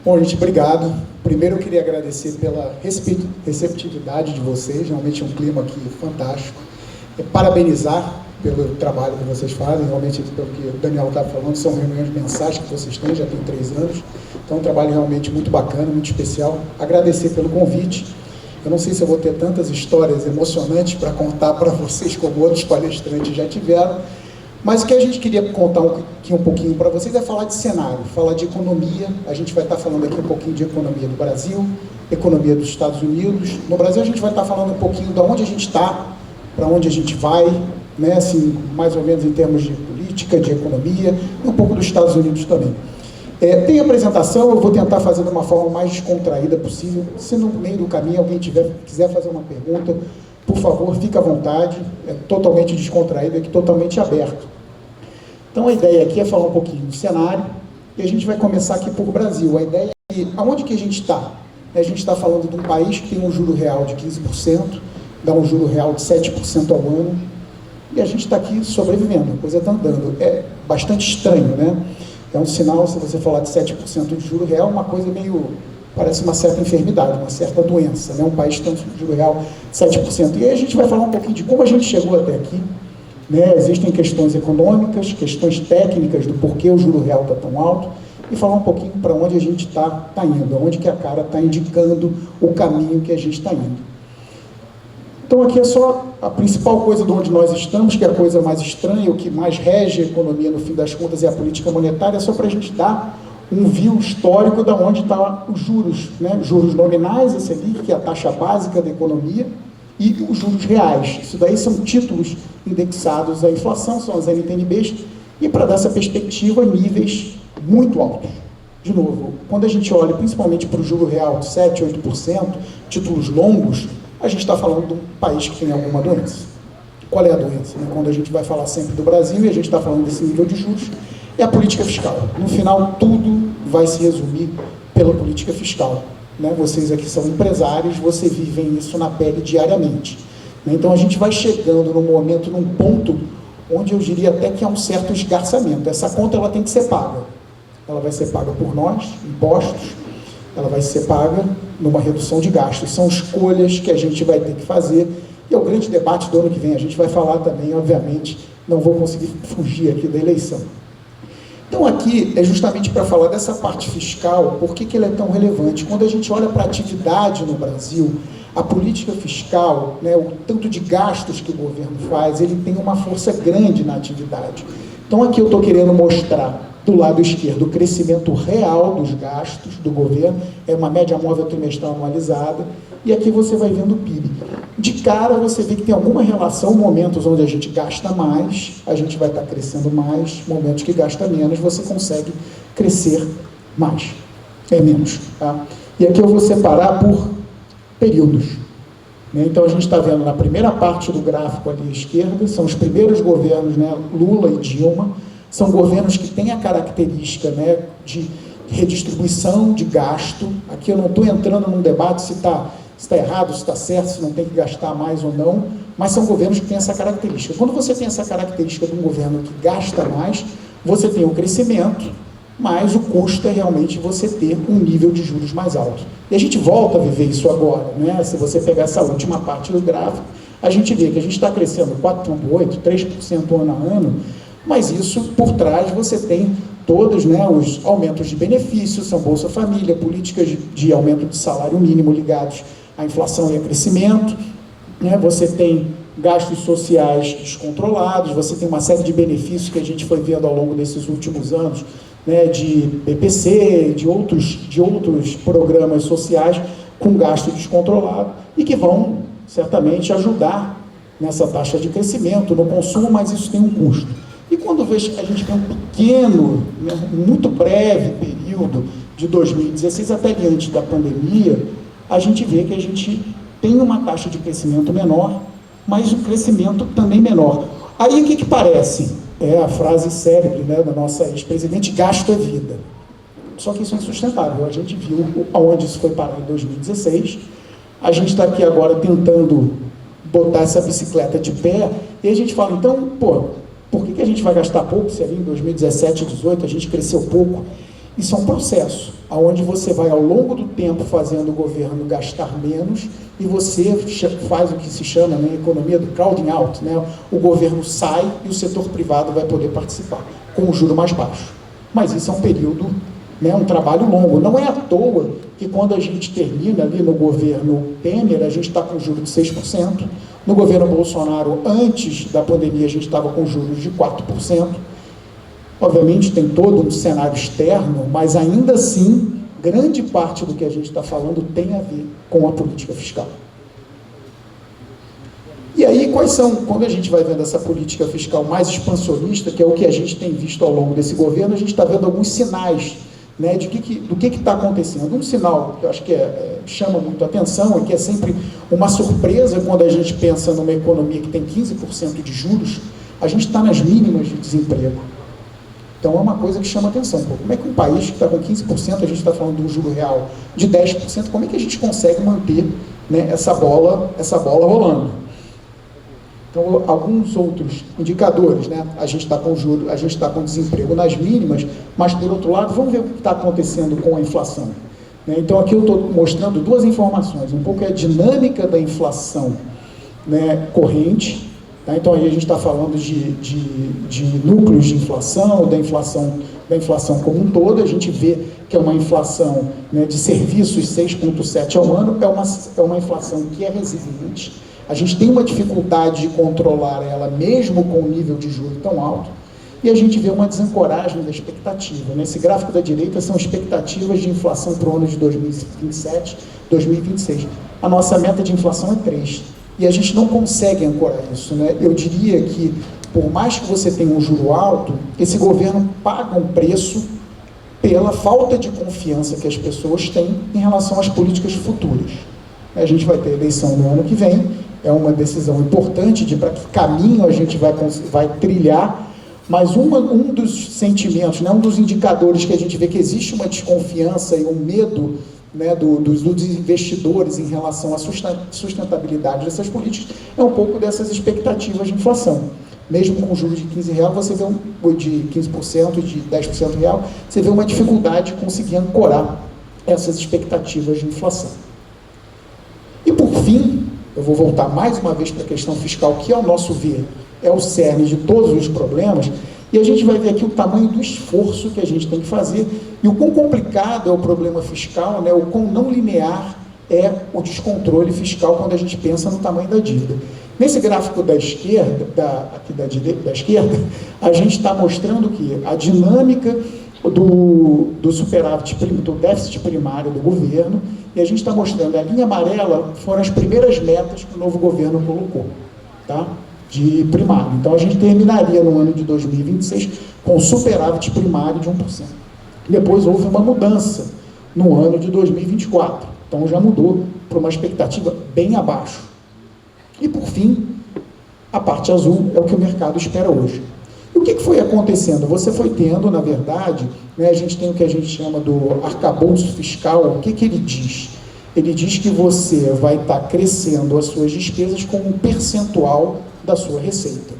Bom, gente, obrigado. Primeiro eu queria agradecer pela receptividade de vocês, realmente é um clima aqui fantástico. Parabenizar pelo trabalho que vocês fazem, realmente pelo que o Daniel estava falando, são reuniões mensais que vocês têm, já tem 3 anos, então é um trabalho realmente muito bacana, muito especial. Agradecer pelo convite. Eu não sei se eu vou ter tantas histórias emocionantes para contar para vocês como outros palestrantes já tiveram, mas o que a gente queria contar um pouquinho para vocês é falar de cenário, falar de economia. A gente vai estar falando aqui um pouquinho de economia do Brasil, economia dos Estados Unidos. No Brasil a gente vai estar falando um pouquinho de onde a gente está, para onde a gente vai, né, assim, mais ou menos em termos de política, de economia, e um pouco dos Estados Unidos também. Tem apresentação, eu vou tentar fazer de uma forma mais descontraída possível. Se no meio do caminho alguém quiser fazer uma pergunta, por favor, fique à vontade, é totalmente descontraído, aqui totalmente aberto. Então a ideia aqui é falar um pouquinho do cenário, e a gente vai começar aqui por Brasil. A ideia é que, aonde que a gente está? A gente está falando de um país que tem um juro real de 15%, dá um juro real de 7% ao ano, e a gente está aqui sobrevivendo, a coisa está andando. É bastante estranho, né? É um sinal, se você falar de 7% de juro real, uma coisa meio, parece uma certa enfermidade, uma certa doença, né? Um país que tem um juro real de 7%. E aí a gente vai falar um pouquinho de como a gente chegou até aqui, né? Existem questões econômicas, questões técnicas do porquê o juro real está tão alto, e falar um pouquinho para onde a gente está indo, onde que a cara está indicando o caminho que a gente está indo. Então aqui é só a principal coisa de onde nós estamos, que é a coisa mais estranha, o que mais rege a economia no fim das contas é a política monetária, só para a gente dar um view histórico de onde estão os juros, né? Juros nominais, a Selic, que é a taxa básica da economia, e os juros reais. Isso daí são títulos indexados à inflação, são as NTNBs, e para dar essa perspectiva, níveis muito altos. De novo, quando a gente olha principalmente para o juro real de 7%, 8%, títulos longos, a gente está falando de um país que tem alguma doença. Qual é a doença? Quando a gente vai falar sempre do Brasil e a gente está falando desse nível de juros, é a política fiscal. No final, tudo vai se resumir pela política fiscal. Né? Vocês aqui são empresários, vocês vivem isso na pele diariamente. Né? Então a gente vai chegando num momento, num ponto, onde eu diria até que há um certo esgarçamento. Essa conta ela tem que ser paga. Ela vai ser paga por nós, impostos, ela vai ser paga numa redução de gastos. São escolhas que a gente vai ter que fazer, e é o grande debate do ano que vem. A gente vai falar também, obviamente, não vou conseguir fugir aqui da eleição. Então aqui é justamente para falar dessa parte fiscal, por que ela é tão relevante. Quando a gente olha para a atividade no Brasil, a política fiscal, né, o tanto de gastos que o governo faz, ele tem uma força grande na atividade. Então aqui eu estou querendo mostrar, do lado esquerdo, o crescimento real dos gastos do governo, é uma média móvel trimestral anualizada, e aqui você vai vendo o PIB. De cara você vê que tem alguma relação, momentos onde a gente gasta mais, a gente vai estar crescendo mais, momentos que gasta menos, você consegue crescer mais, menos. Tá? E aqui eu vou separar por períodos. Né? Então a gente está vendo na primeira parte do gráfico ali à esquerda, são os primeiros governos, né, Lula e Dilma, são governos que têm a característica, né, de redistribuição de gasto. Aqui eu não estou entrando num debate se está errado, se está certo, se não tem que gastar mais ou não, mas são governos que têm essa característica. Quando você tem essa característica de um governo que gasta mais, você tem o crescimento, mas o custo é realmente você ter um nível de juros mais alto. E a gente volta a viver isso agora, né? Se você pegar essa última parte do gráfico, a gente vê que a gente está crescendo 4,8%, 3% ano a ano, mas isso, por trás, você tem todos, né, os aumentos de benefícios, são Bolsa Família, políticas de aumento de salário mínimo ligados à inflação e a crescimento, né, você tem gastos sociais descontrolados, você tem uma série de benefícios que a gente foi vendo ao longo desses últimos anos, né, de BPC, de outros programas sociais com gasto descontrolado e que vão, certamente, ajudar nessa taxa de crescimento, no consumo, mas isso tem um custo. E quando a gente vê um pequeno, né, muito breve período de 2016 até diante da pandemia, a gente vê que a gente tem uma taxa de crescimento menor, mas um crescimento também menor. Aí o que parece? É a frase célebre, né, da nossa ex-presidente, gasto é vida. Só que isso é insustentável. A gente viu aonde isso foi parar em 2016, a gente está aqui agora tentando botar essa bicicleta de pé, e a gente fala, então, pô, por que a gente vai gastar pouco, se ali em 2017, 2018 a gente cresceu pouco? Isso é um processo, onde você vai ao longo do tempo fazendo o governo gastar menos e você faz o que se chama na economia do crowding out, né? O governo sai e o setor privado vai poder participar, com o juro mais baixo. Mas isso é um período, né, um trabalho longo. Não é à toa que quando a gente termina ali no governo Temer, a gente está com juros de 6%, no governo Bolsonaro, antes da pandemia, a gente estava com juros de 4%. Obviamente tem todo um cenário externo, mas ainda assim, grande parte do que a gente está falando tem a ver com a política fiscal. E aí, quais são, quando a gente vai vendo essa política fiscal mais expansionista, que é o que a gente tem visto ao longo desse governo, a gente está vendo alguns sinais, né, do que está acontecendo. Um sinal que eu acho que chama muito a atenção e que é sempre uma surpresa quando a gente pensa numa economia que tem 15% de juros, a gente está nas mínimas de desemprego. Então é uma coisa que chama atenção. Pô, como é que um país que está com 15%, a gente está falando de um juro real de 10%, como é que a gente consegue manter, né, essa bola rolando? Então, alguns outros indicadores, né? A gente está com juros, a gente está com desemprego nas mínimas, mas, por outro lado, vamos ver o que está acontecendo com a inflação. Né? Então, aqui eu estou mostrando duas informações. Um pouco é a dinâmica da inflação, né, corrente. Tá? Então, aí a gente está falando de núcleos de inflação, da inflação como um todo. A gente vê que é uma inflação, né, de serviços 6,7% ao ano, é uma inflação que é resiliente. A gente tem uma dificuldade de controlar ela, mesmo com o nível de juros tão alto, e a gente vê uma desancoragem da expectativa. Nesse gráfico da direita são expectativas de inflação para o ano de 2027, 2026. A nossa meta de inflação é 3%, e a gente não consegue ancorar isso, né? Eu diria que, por mais que você tenha um juro alto, esse governo paga um preço pela falta de confiança que as pessoas têm em relação às políticas futuras. A gente vai ter eleição no ano que vem, é uma decisão importante de para que caminho a gente vai trilhar, mas um dos sentimentos, né, um dos indicadores que a gente vê que existe uma desconfiança e um medo, né, dos investidores em relação à sustentabilidade dessas políticas é um pouco dessas expectativas de inflação. Mesmo com juros de R$15, você vê de 15%, de 10% real, você vê uma dificuldade de conseguir ancorar essas expectativas de inflação. E por fim, eu vou voltar mais uma vez para a questão fiscal, que ao nosso ver é o cerne de todos os problemas, e a gente vai ver aqui o tamanho do esforço que a gente tem que fazer, e o quão complicado é o problema fiscal, né, o quão não linear é o descontrole fiscal quando a gente pensa no tamanho da dívida. Nesse gráfico da esquerda, da esquerda, a gente está mostrando que a dinâmica do superávit, do déficit primário do governo, e a gente está mostrando, a linha amarela foram as primeiras metas que o novo governo colocou, tá? De primário. Então, a gente terminaria no ano de 2026 com superávit primário de 1%. Depois houve uma mudança no ano de 2024. Então, já mudou para uma expectativa bem abaixo. E, por fim, a parte azul é o que o mercado espera hoje. E o que foi acontecendo? Você foi tendo, na verdade, né, a gente tem o que a gente chama do arcabouço fiscal. O que ele diz? Ele diz que você vai estar crescendo as suas despesas com um percentual da sua receita.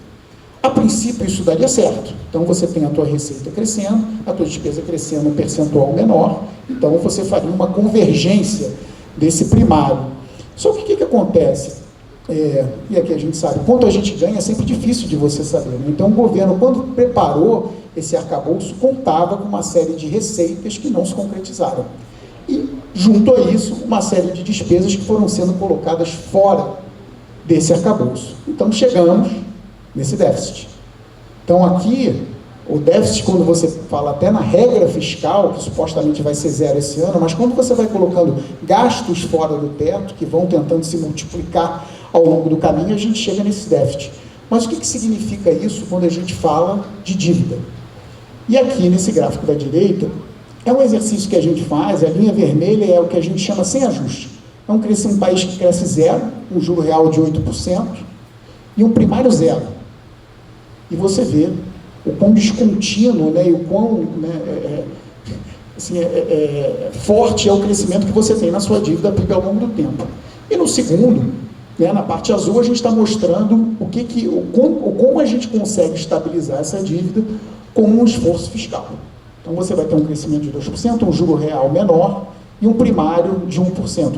A princípio, isso daria certo. Então, você tem a tua receita crescendo, a tua despesa crescendo um percentual menor, então você faria uma convergência desse primário. Só que o que acontece? E aqui a gente sabe, quanto a gente ganha é sempre difícil de você saber, né? Então o governo, quando preparou esse arcabouço, contava com uma série de receitas que não se concretizaram. E, junto a isso, uma série de despesas que foram sendo colocadas fora desse arcabouço. Então chegamos nesse déficit. Então aqui, o déficit, quando você fala até na regra fiscal, que supostamente vai ser 0 esse ano, mas quando você vai colocando gastos fora do teto, que vão tentando se multiplicar ao longo do caminho, a gente chega nesse déficit. Mas o que significa isso quando a gente fala de dívida? E aqui, nesse gráfico da direita, é um exercício que a gente faz, a linha vermelha é o que a gente chama sem ajuste. É um país que cresce 0, um juro real de 8%, e um primário 0. E você vê o quão descontínuo, né, e o quão forte é o crescimento que você tem na sua dívida PIB ao longo do tempo. E no segundo, né, na parte azul, a gente está mostrando como a gente consegue estabilizar essa dívida com um esforço fiscal. Então você vai ter um crescimento de 2%, um juro real menor e um primário de 1%,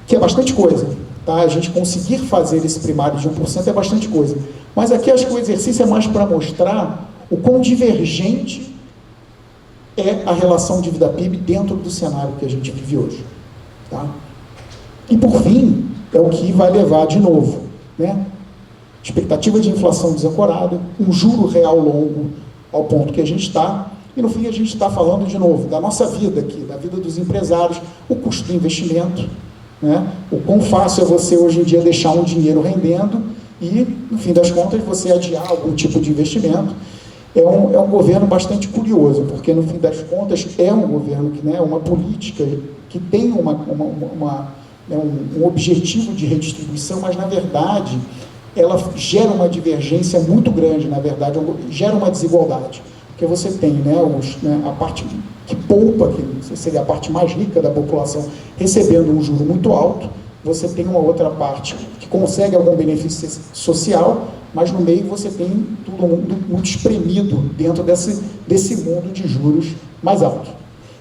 que é bastante coisa. Tá? A gente conseguir fazer esse primário de 1% é bastante coisa. Mas aqui acho que o exercício é mais para mostrar o quão divergente é a relação dívida-PIB dentro do cenário que a gente vive hoje. Tá? E por fim, é o que vai levar de novo, né? Expectativa de inflação desancorada, um juro real longo ao ponto que a gente está, e no fim a gente está falando de novo da nossa vida aqui, da vida dos empresários, o custo do investimento, né? O quão fácil é você hoje em dia deixar um dinheiro rendendo e, no fim das contas, você adiar algum tipo de investimento. É um governo bastante curioso, porque, no fim das contas, é um governo que, né, uma política que tem um objetivo de redistribuição, mas, na verdade, ela gera uma divergência muito grande, na verdade, gera uma desigualdade. Porque você tem, né, a parte que poupa, que seria a parte mais rica da população, recebendo um juro muito alto, você tem uma outra parte que consegue algum benefício social, mas no meio você tem tudo muito espremido dentro desse mundo de juros mais alto.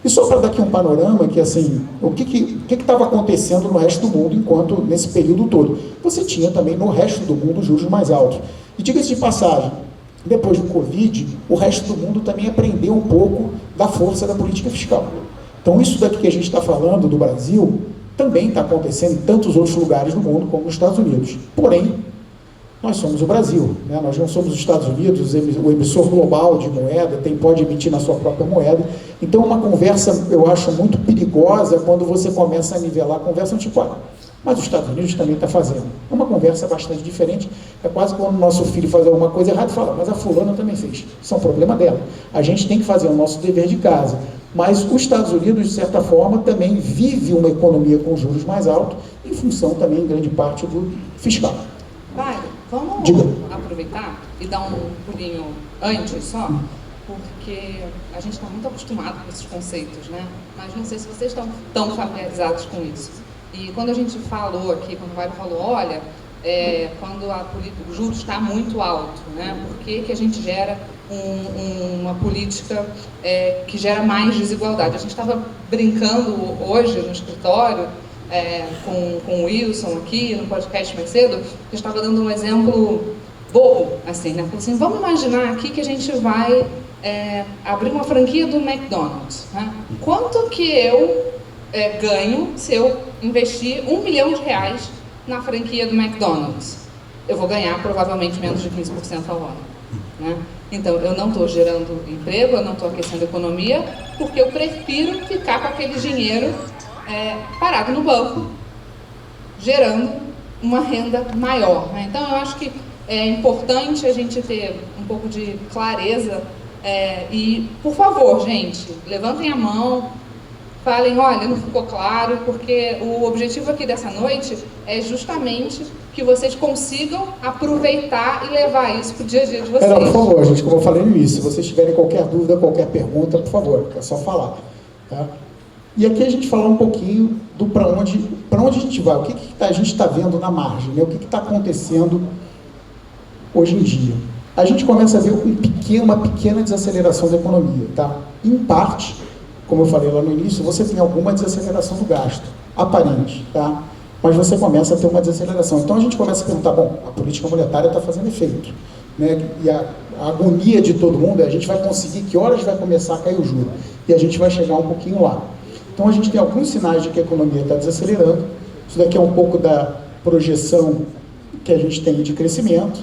E só para dar aqui um panorama, que assim, o que estava acontecendo no resto do mundo enquanto nesse período todo? Você tinha também no resto do mundo juros mais altos. E diga-se de passagem, depois do Covid, o resto do mundo também aprendeu um pouco da força da política fiscal. Então isso daqui que a gente está falando do Brasil, também está acontecendo em tantos outros lugares do mundo, como nos Estados Unidos. Porém, nós somos o Brasil, né? Nós não somos os Estados Unidos, o emissor global de moeda, pode emitir na sua própria moeda. Então, uma conversa, eu acho, muito perigosa quando você começa a nivelar a conversa, tipo, mas os Estados Unidos também está fazendo. É uma conversa bastante diferente, é quase quando o nosso filho faz alguma coisa errada e fala, mas a fulana também fez. Isso é um problema dela. A gente tem que fazer o nosso dever de casa. Mas os Estados Unidos, de certa forma, também vive uma economia com juros mais altos, em função também, em grande parte, do fiscal. Vai, vamos aproveitar e dar um pulinho antes só, porque a gente está muito acostumado com esses conceitos, né? Mas não sei se vocês estão tão familiarizados com isso. E quando a gente falou aqui, quando o Mário falou, olha, quando o juros está muito alto, né? Por que a gente gera uma política que gera mais desigualdade? A gente estava brincando hoje no escritório, com o Wilson aqui, no podcast mais cedo, eu estava dando um exemplo bobo, assim, né? Falei assim, vamos imaginar aqui que a gente vai abrir uma franquia do McDonald's, né? Quanto que eu ganho se eu investir R$1 milhão na franquia do McDonald's? Eu vou ganhar provavelmente menos de 15% ao ano, né? Então, eu não estou gerando emprego, eu não estou aquecendo a economia, porque eu prefiro ficar com aquele dinheiro parado no banco, gerando uma renda maior, né? Então, eu acho que é importante a gente ter um pouco de clareza e, por favor, gente, levantem a mão, falem, olha, não ficou claro, porque o objetivo aqui dessa noite é justamente que vocês consigam aproveitar e levar isso para o dia a dia de vocês. Por favor, gente, como eu falei no início, se vocês tiverem qualquer dúvida, qualquer pergunta, por favor, é só falar. Tá? E aqui a gente falar um pouquinho do para onde a gente vai, o que a gente está vendo na margem, né? O que está acontecendo hoje em dia. A gente começa a ver uma pequena desaceleração da economia. Tá? Em parte, como eu falei lá no início, você tem alguma desaceleração do gasto, aparente, tá? Mas você começa a ter uma desaceleração. Então a gente começa a perguntar, bom, a política monetária está fazendo efeito, né? E a agonia de todo mundo é a gente vai conseguir, que horas vai começar a cair o juro? E a gente vai chegar um pouquinho lá. Então a gente tem alguns sinais de que a economia está desacelerando. Isso daqui é um pouco da projeção que a gente tem de crescimento.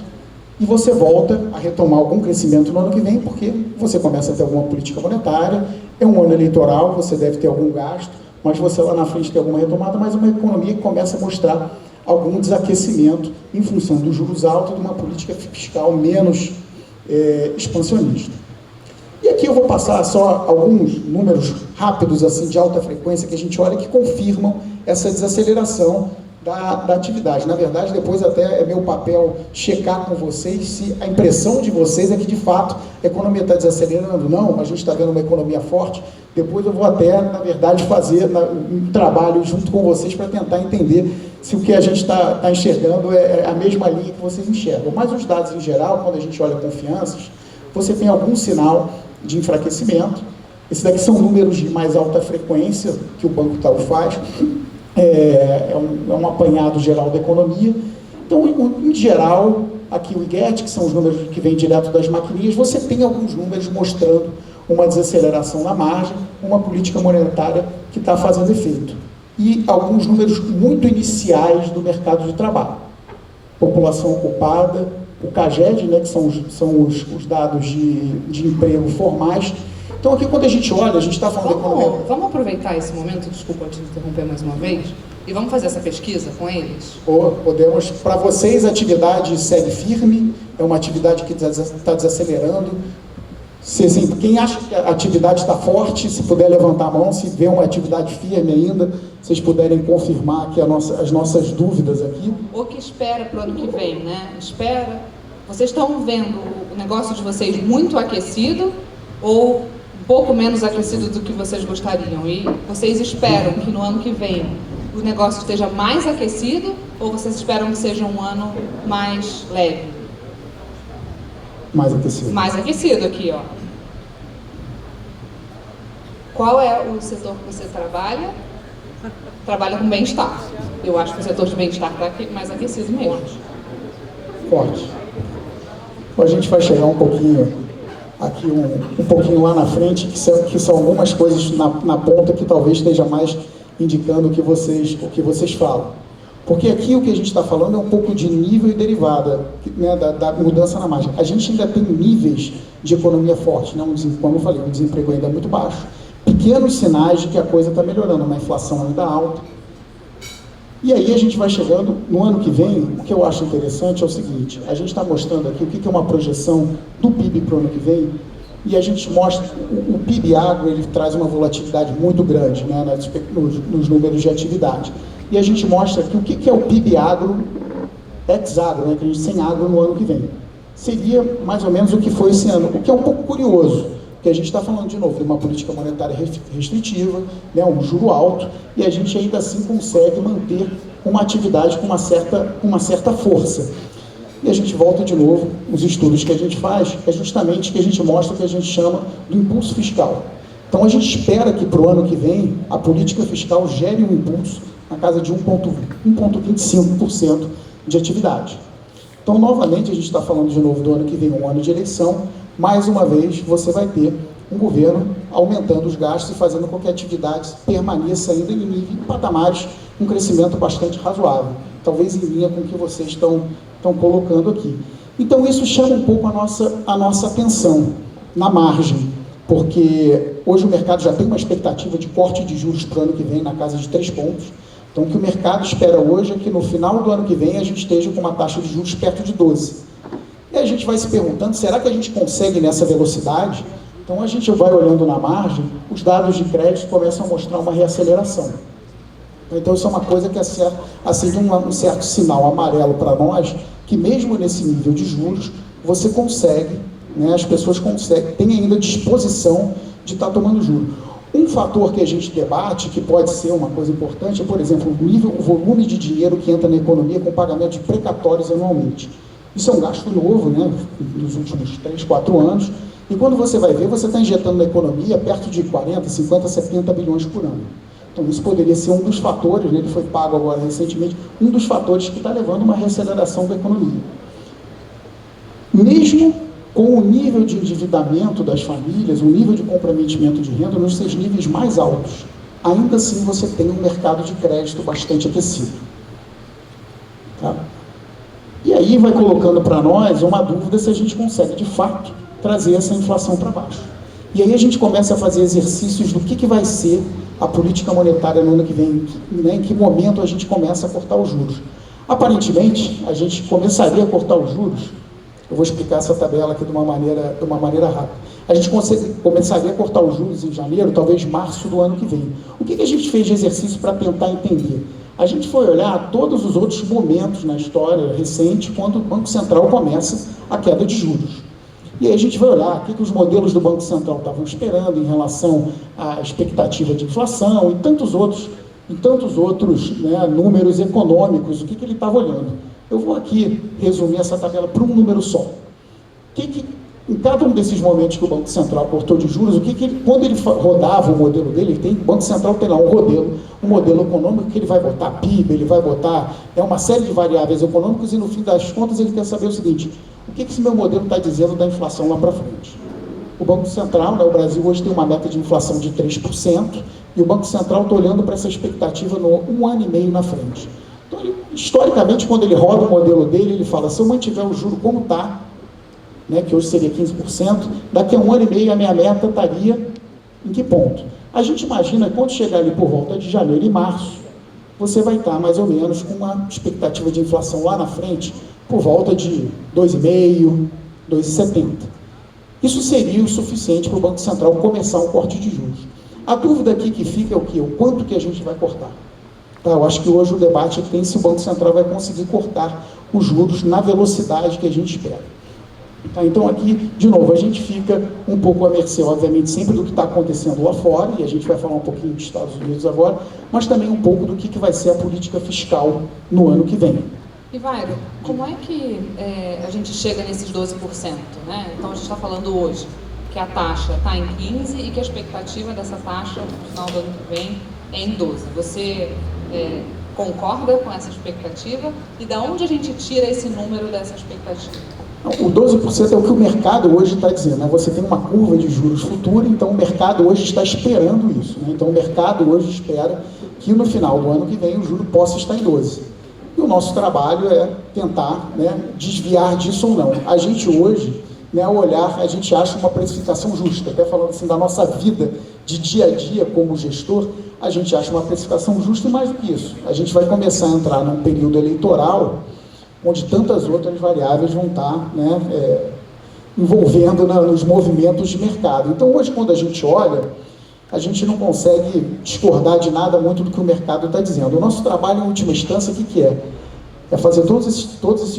E você volta a retomar algum crescimento no ano que vem, porque você começa a ter alguma política monetária, é um ano eleitoral, você deve ter algum gasto, mas você lá na frente tem alguma retomada, mas uma economia que começa a mostrar algum desaquecimento em função dos juros altos e de uma política fiscal menos expansionista. E aqui eu vou passar só alguns números rápidos, assim, de alta frequência, que a gente olha que confirmam essa desaceleração da atividade. Na verdade, depois até é meu papel checar com vocês se a impressão de vocês é que, de fato, a economia está desacelerando. Não, a gente está vendo uma economia forte. Depois eu vou até, na verdade, fazer um trabalho junto com vocês para tentar entender se o que a gente está enxergando é a mesma linha que vocês enxergam. Mas os dados em geral, quando a gente olha confianças, você tem algum sinal de enfraquecimento. Esses daqui são números de mais alta frequência que o Banco Itaú faz, é um apanhado geral da economia. Então, em geral, aqui o IGET, que são os números que vêm direto das maquininhas, você tem alguns números mostrando uma desaceleração na margem, uma política monetária que está fazendo efeito. E alguns números muito iniciais do mercado de trabalho. População ocupada, o CAGED, né, que são os dados de emprego formais. Então, aqui, quando a gente olha, a gente está falando da economia. Vamos aproveitar esse momento, desculpa te interromper mais uma vez, e vamos fazer essa pesquisa com eles? Podemos. Para vocês, a atividade segue firme, é uma atividade que está desacelerando. Quem acha que a atividade está forte, se puder levantar a mão, se vê uma atividade firme ainda, vocês puderem confirmar aqui as nossas dúvidas aqui. Ou que espera para o ano que vem, né? Espera. Vocês estão vendo o negócio de vocês muito aquecido ou um pouco menos aquecido do que vocês gostariam? E vocês esperam que no ano que vem o negócio esteja mais aquecido ou vocês esperam que seja um ano mais leve? Mais aquecido. Mais aquecido aqui, ó. Qual é o setor que você trabalha? Trabalha com bem-estar. Eu acho que o setor de bem-estar está aqui mais aquecido mesmo. Forte. Bom, a gente vai chegar um pouquinho aqui, um pouquinho lá na frente, que são algumas coisas na ponta que talvez esteja mais indicando o que vocês falam. Porque aqui o que a gente está falando é um pouco de nível e derivada, né, da mudança na margem. A gente ainda tem níveis de economia forte, né? Como eu falei, um desemprego ainda muito baixo, pequenos sinais de que a coisa está melhorando, uma inflação ainda alta. E aí a gente vai chegando, no ano que vem, o que eu acho interessante é o seguinte, a gente está mostrando aqui o que é uma projeção do PIB para o ano que vem, e a gente mostra, o PIB agro, ele traz uma volatilidade muito grande, né, nos números de atividade. E a gente mostra aqui o que é o PIB agro, ex-agro, né, que a gente sem agro no ano que vem. Seria mais ou menos o que foi esse ano, o que é um pouco curioso, porque a gente está falando de novo de uma política monetária restritiva, né, um juro alto, e a gente ainda assim consegue manter uma atividade com uma certa força. E a gente volta de novo, os estudos que a gente faz, é justamente que a gente mostra o que a gente chama do impulso fiscal. Então a gente espera que para o ano que vem a política fiscal gere um impulso na casa de 1,25% de atividade. Então, novamente, a gente está falando de novo do ano que vem, um ano de eleição. Mais uma vez, você vai ter um governo aumentando os gastos e fazendo com que a atividade permaneça ainda em patamares, um crescimento bastante razoável, talvez em linha com o que vocês estão colocando aqui. Então, isso chama um pouco a nossa atenção na margem, porque hoje o mercado já tem uma expectativa de corte de juros para o ano que vem na casa de 3 pontos. Então, o que o mercado espera hoje é que no final do ano que vem a gente esteja com uma taxa de juros perto de 12. E a gente vai se perguntando, será que a gente consegue nessa velocidade? Então, a gente vai olhando na margem, os dados de crédito começam a mostrar uma reaceleração. Então, isso é uma coisa que acende um certo sinal amarelo para nós, que mesmo nesse nível de juros, você consegue, né, as pessoas conseguem, têm ainda disposição de estar tomando juros. Um fator que a gente debate, que pode ser uma coisa importante, é, por exemplo, o volume de dinheiro que entra na economia com pagamento de precatórios anualmente. Isso é um gasto novo, né, nos últimos 3, 4 anos, e quando você vai ver, você está injetando na economia perto de 40, 50, 70 bilhões por ano. Então, isso poderia ser um dos fatores, né, ele foi pago agora recentemente, um dos fatores que está levando uma reaceleração da economia. Mesmo com o nível de endividamento das famílias, o nível de comprometimento de renda nos seus níveis mais altos, ainda assim você tem um mercado de crédito bastante aquecido. Tá? E aí vai colocando para nós uma dúvida se a gente consegue, de fato, trazer essa inflação para baixo. E aí a gente começa a fazer exercícios do que vai ser a política monetária no ano que vem, né, em que momento a gente começa a cortar os juros. Aparentemente, a gente começaria a cortar os juros. Eu vou explicar essa tabela aqui de uma maneira rápida. A gente começaria a cortar os juros em janeiro, talvez março do ano que vem. O que a gente fez de exercício para tentar entender? A gente foi olhar todos os outros momentos na história recente, quando o Banco Central começa a queda de juros. E aí a gente vai olhar o que os modelos do Banco Central estavam esperando em relação à expectativa de inflação e tantos outros, né, números econômicos, o que ele estava olhando. Eu vou aqui resumir essa tabela para um número só. em cada um desses momentos que o Banco Central cortou de juros, quando ele rodava o modelo dele, o Banco Central tem lá um modelo econômico que ele vai botar PIB, ele vai botar uma série de variáveis econômicas, e no fim das contas ele quer saber o seguinte: o que esse meu modelo está dizendo da inflação lá para frente? O Banco Central, o Brasil hoje tem uma meta de inflação de 3%, e o Banco Central está olhando para essa expectativa no 1 ano e meio na frente. Então, historicamente, quando ele roda o modelo dele, ele fala: se eu mantiver o juro como está, que hoje seria 15%, daqui a 1 ano e meio a minha meta estaria em que ponto? A gente imagina que quando chegar ali por volta de janeiro e março, você vai estar mais ou menos com uma expectativa de inflação lá na frente por volta de 2,5%, 2,70%. Isso seria o suficiente para o Banco Central começar um corte de juros. A dúvida aqui que fica é o quê? O quanto que a gente vai cortar. Tá, eu acho que hoje o debate tem se o Banco Central vai conseguir cortar os juros na velocidade que a gente espera. Tá, então aqui, de novo, a gente fica um pouco à mercê, obviamente, sempre do que está acontecendo lá fora, e a gente vai falar um pouquinho dos Estados Unidos agora, mas também um pouco do que vai ser a política fiscal no ano que vem. Ivairo, como é que a gente chega nesses 12%? Né? Então a gente está falando hoje que a taxa está em 15% e que a expectativa dessa taxa no final do ano que vem é em 12%. Você concorda com essa expectativa? E da onde a gente tira esse número dessa expectativa? O 12% é o que o mercado hoje está dizendo, né? Você tem uma curva de juros futura, então o mercado hoje está esperando isso. Né? Então o mercado hoje espera que no final do ano que vem o juro possa estar em 12%. E o nosso trabalho é tentar, desviar disso ou não. A gente hoje, ao olhar, a gente acha uma precificação justa. Até falando assim da nossa vida de dia a dia como gestor, a gente acha uma precificação justa, e mais do que isso, a gente vai começar a entrar num período eleitoral onde tantas outras variáveis vão estar envolvendo nos movimentos de mercado. Então hoje, quando a gente olha, a gente não consegue discordar de nada muito do que o mercado está dizendo. O nosso trabalho, em última instância, o que é? É fazer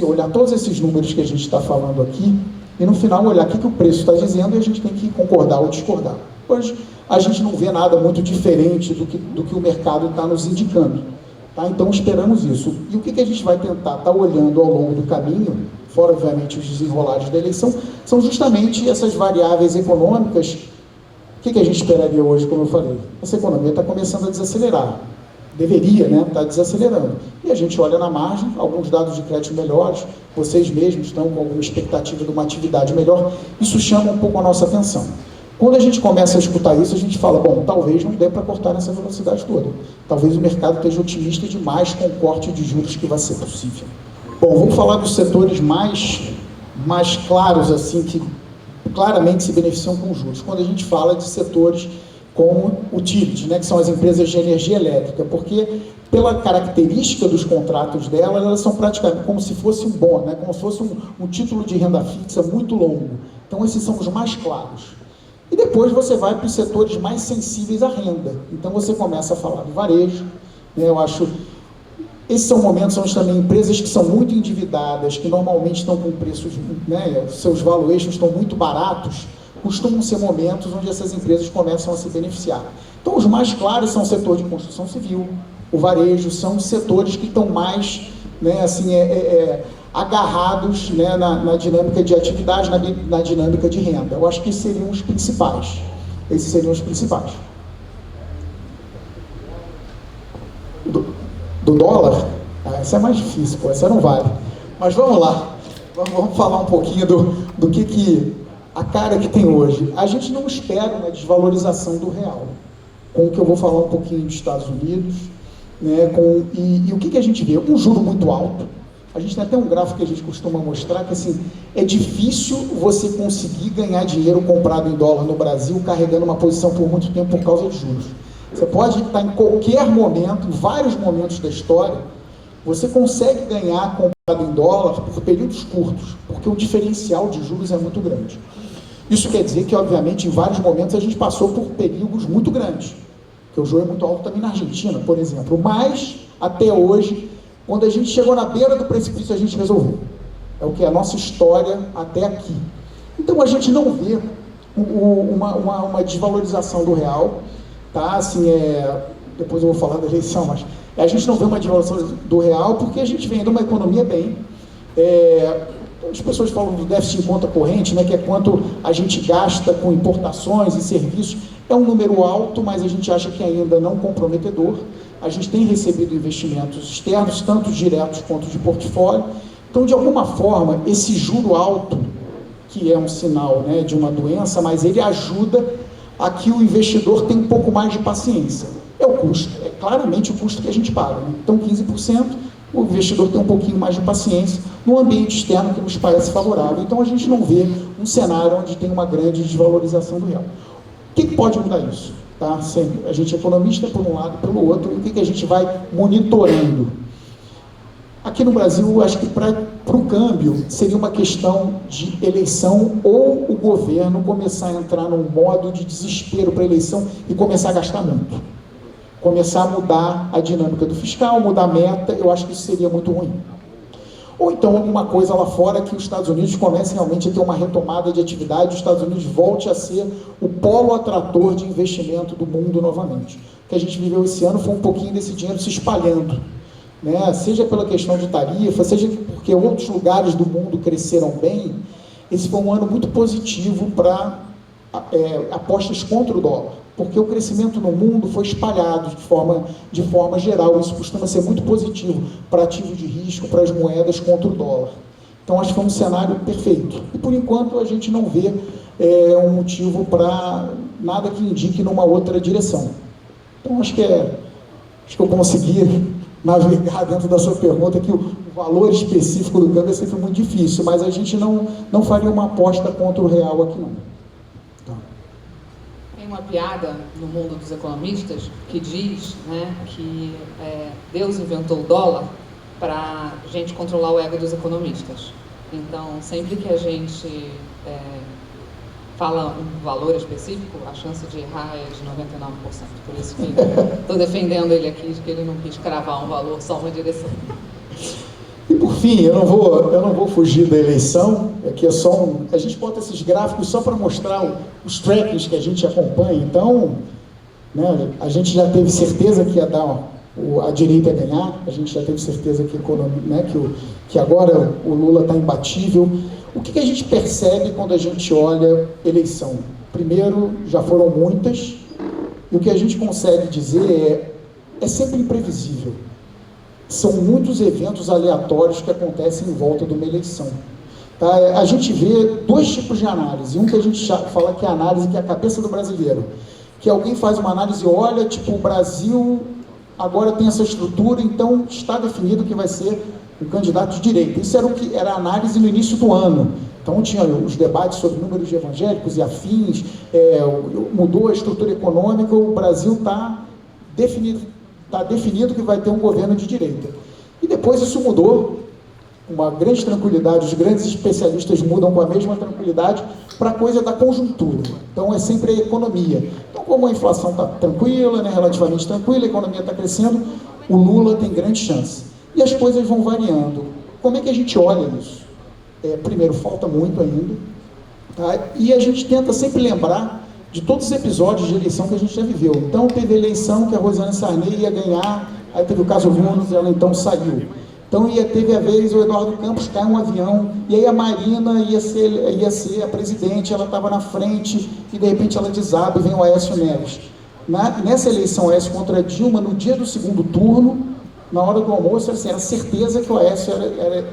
olhar todos esses números que a gente está falando aqui, e no final olhar o que o preço está dizendo, e a gente tem que concordar ou discordar. Hoje, a gente não vê nada muito diferente do que o mercado está nos indicando. Tá? Então, esperamos isso. E o que a gente vai tentar estar olhando ao longo do caminho, fora, obviamente, os desenrolados da eleição, são justamente essas variáveis econômicas. O que a gente esperaria hoje, como eu falei? Essa economia está começando a desacelerar. Deveria, estar desacelerando. E a gente olha na margem, alguns dados de crédito melhores, vocês mesmos estão com alguma expectativa de uma atividade melhor, isso chama um pouco a nossa atenção. Quando a gente começa a escutar isso, a gente fala: bom, talvez não dê para cortar nessa velocidade toda. Talvez o mercado esteja otimista demais com o corte de juros que vai ser possível. Bom, vamos falar dos setores mais claros, assim, que claramente se beneficiam com juros. Quando a gente fala de setores como utilities, que são as empresas de energia elétrica, porque pela característica dos contratos delas, elas são praticamente como se fosse um bond, como se fosse um título de renda fixa muito longo. Então esses são os mais claros. E depois você vai para os setores mais sensíveis à renda. Então você começa a falar do varejo, eu acho. Esses são momentos onde também empresas que são muito endividadas, que normalmente estão com preços, seus valuations estão muito baratos, costumam ser momentos onde essas empresas começam a se beneficiar. Então, os mais claros são o setor de construção civil, o varejo, são setores que estão mais agarrados na dinâmica de atividade, na dinâmica de renda. Eu acho que esses seriam os principais. Do dólar? Essa é mais difícil, essa não vale. Mas vamos lá, vamos falar um pouquinho do que a cara que tem hoje. A gente não espera uma desvalorização do real, com o que eu vou falar um pouquinho dos Estados Unidos, e o que a gente vê? Um juro muito alto. A gente tem até um gráfico que a gente costuma mostrar que assim, é difícil você conseguir ganhar dinheiro comprado em dólar no Brasil carregando uma posição por muito tempo por causa de juros. Você pode estar em qualquer momento, em vários momentos da história, você consegue ganhar comprado em dólar por períodos curtos, porque o diferencial de juros é muito grande. Isso quer dizer que, obviamente, em vários momentos a gente passou por perigos muito grandes, porque o juro é muito alto também na Argentina, por exemplo, mas até hoje, quando a gente chegou na beira do precipício, a gente resolveu. É o que é a nossa história até aqui. Então a gente não vê uma desvalorização do real, tá? Assim, depois eu vou falar da eleição, mas a gente não vê uma desvalorização do real porque a gente vem de uma economia bem. As pessoas falam do déficit em conta corrente, né, que é quanto a gente gasta com importações e serviços. É um número alto, mas a gente acha que ainda não comprometedor. A gente tem recebido investimentos externos, tanto diretos quanto de portfólio. Então, de alguma forma, esse juro alto, que é um sinal, né, de uma doença, mas ele ajuda a que o investidor tenha um pouco mais de paciência. É o custo, é claramente o custo que a gente paga, né? Então, 15%, o investidor tem um pouquinho mais de paciência no ambiente externo que nos parece favorável. Então, a gente não vê um cenário onde tem uma grande desvalorização do real. O que pode mudar isso? Tá? Sempre. A gente é economista por um lado, pelo outro, e o que a gente vai monitorando? Aqui no Brasil, acho que para o câmbio seria uma questão de eleição ou o governo começar a entrar num modo de desespero para a eleição e começar a gastar muito. Começar a mudar a dinâmica do fiscal, mudar a meta, eu acho que isso seria muito ruim. Ou então alguma coisa lá fora que os Estados Unidos comecem realmente a ter uma retomada de atividade, os Estados Unidos volte a ser o polo atrator de investimento do mundo novamente. O que a gente viveu esse ano foi um pouquinho desse dinheiro se espalhando, né? Seja pela questão de tarifa, seja porque outros lugares do mundo cresceram bem. Esse foi um ano muito positivo para apostas contra o dólar, porque o crescimento no mundo foi espalhado de forma geral. Isso costuma ser muito positivo para ativos de risco, para as moedas contra o dólar. Então, acho que foi um cenário perfeito. E, por enquanto, a gente não vê um motivo para nada que indique numa outra direção. Então, acho que eu consegui navegar dentro da sua pergunta, que o valor específico do câmbio é sempre muito difícil, mas a gente não faria uma aposta contra o real aqui, não. Tem uma piada no mundo dos economistas que diz, né, que Deus inventou o dólar para a gente controlar o ego dos economistas. Então, sempre que a gente fala um valor específico, a chance de errar é de 99%. Por isso que estou defendendo ele aqui, de que ele não quis cravar um valor, só uma direção. E por fim, eu não vou fugir da eleição, que é só a gente bota esses gráficos só para mostrar os trackings que a gente acompanha. Então, né, a gente já teve certeza que ia dar a direita a ganhar, a gente já teve certeza que, né, que agora o Lula está imbatível. O que a gente percebe quando a gente olha eleição? Primeiro, já foram muitas, e o que a gente consegue dizer é sempre imprevisível. São muitos eventos aleatórios que acontecem em volta de uma eleição. Tá? A gente vê dois tipos de análise. Um que a gente fala que é a análise que é a cabeça do brasileiro. Que alguém faz uma análise e olha, tipo, o Brasil agora tem essa estrutura, então está definido que vai ser um candidato de direita. Isso era a análise no início do ano. Então tinha os debates sobre números de evangélicos e afins, mudou a estrutura econômica, o Brasil está definido que vai ter um governo de direita. E depois isso mudou, uma grande tranquilidade, os grandes especialistas mudam com a mesma tranquilidade para a coisa da conjuntura. Então é sempre a economia. Então, como a inflação está tranquila, né, relativamente tranquila, a economia está crescendo, o Lula tem grande chance. E as coisas vão variando. Como é que a gente olha isso? Primeiro, falta muito ainda, tá? E a gente tenta sempre lembrar de todos os episódios de eleição que a gente já viveu. Então, teve a eleição que a Rosane Sarney ia ganhar, aí teve o caso Runos, ela então saiu. Então, teve a vez o Eduardo Campos cai um avião, e aí a Marina ia ser a presidente, ela estava na frente, e de repente ela desaba e vem o Aécio Neves. Nessa eleição Aécio contra Dilma, no dia do segundo turno, na hora do almoço, assim, era certeza que o Aécio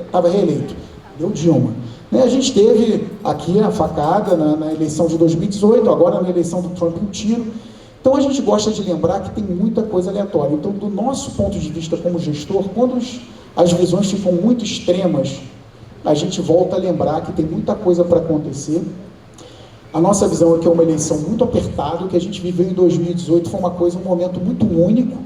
estava reeleito. Deu Dilma. A gente teve aqui a facada na eleição de 2018, agora na eleição do Trump, um tiro. Então, a gente gosta de lembrar que tem muita coisa aleatória. Então, do nosso ponto de vista como gestor, quando as visões ficam muito extremas, a gente volta a lembrar que tem muita coisa para acontecer. A nossa visão é que é uma eleição muito apertada. O que a gente viveu em 2018 foi um momento muito único.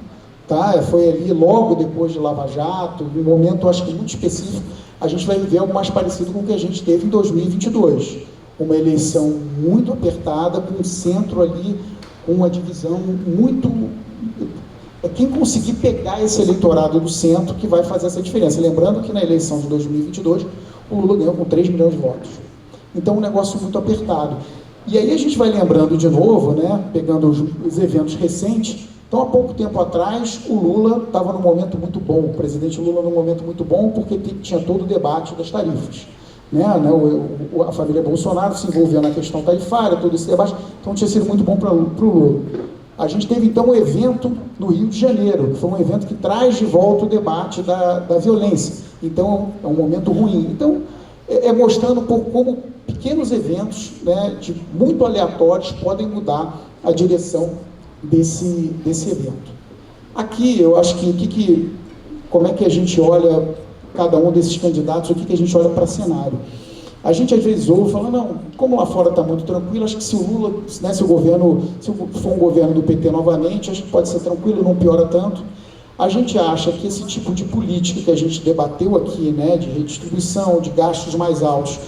Tá? Foi ali logo depois de Lava Jato, um momento, acho que muito específico. A gente vai viver algo mais parecido com o que a gente teve em 2022. Uma eleição muito apertada, com o centro ali, com uma divisão muito... quem conseguir pegar esse eleitorado do centro que vai fazer essa diferença. Lembrando que na eleição de 2022, o Lula ganhou com 3 milhões de votos. Então, um negócio muito apertado. E aí a gente vai lembrando de novo, né, pegando os eventos recentes. Então, há pouco tempo atrás, o Lula estava num momento muito bom, o presidente Lula num momento muito bom, porque tinha todo o debate das tarifas. A família Bolsonaro se envolveu na questão tarifária, todo esse debate, então tinha sido muito bom para o Lula. A gente teve, então, um evento no Rio de Janeiro, que foi um evento que traz de volta o debate da violência. Então, é um momento ruim. Então, mostrando um pouco como pequenos eventos, muito aleatórios, podem mudar a direção desse evento. Aqui, eu acho que como é que a gente olha cada um desses candidatos, o que a gente olha para cenário. A gente às vezes ouve, fala, não, como lá fora está muito tranquilo, acho que se o Lula, se for um governo do PT novamente, acho que pode ser tranquilo, não piora tanto. A gente acha que esse tipo de política que a gente debateu aqui, de redistribuição, de gastos mais altos,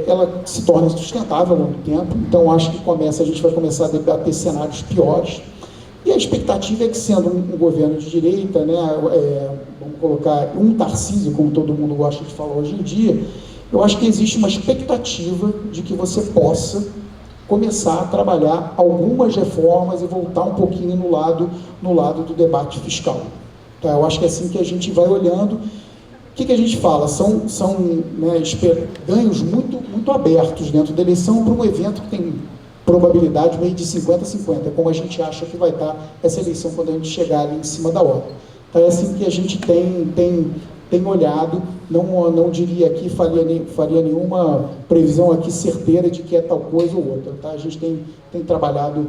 ela se torna insustentável ao longo do tempo, então acho que a gente vai começar a debater cenários piores. E a expectativa é que, sendo um governo de direita, vamos colocar um Tarcísio, como todo mundo gosta de falar hoje em dia, eu acho que existe uma expectativa de que você possa começar a trabalhar algumas reformas e voltar um pouquinho no lado do debate fiscal. Tá? Eu acho que é assim que a gente vai olhando. O que a gente fala? São ganhos muito abertos dentro da eleição para um evento que tem probabilidade meio de 50-50, como a gente acha que vai estar essa eleição quando a gente chegar ali em cima da hora. Então, é assim que a gente tem olhado, não diria aqui, faria nenhuma previsão aqui certeira de que é tal coisa ou outra. Tá? A gente tem trabalhado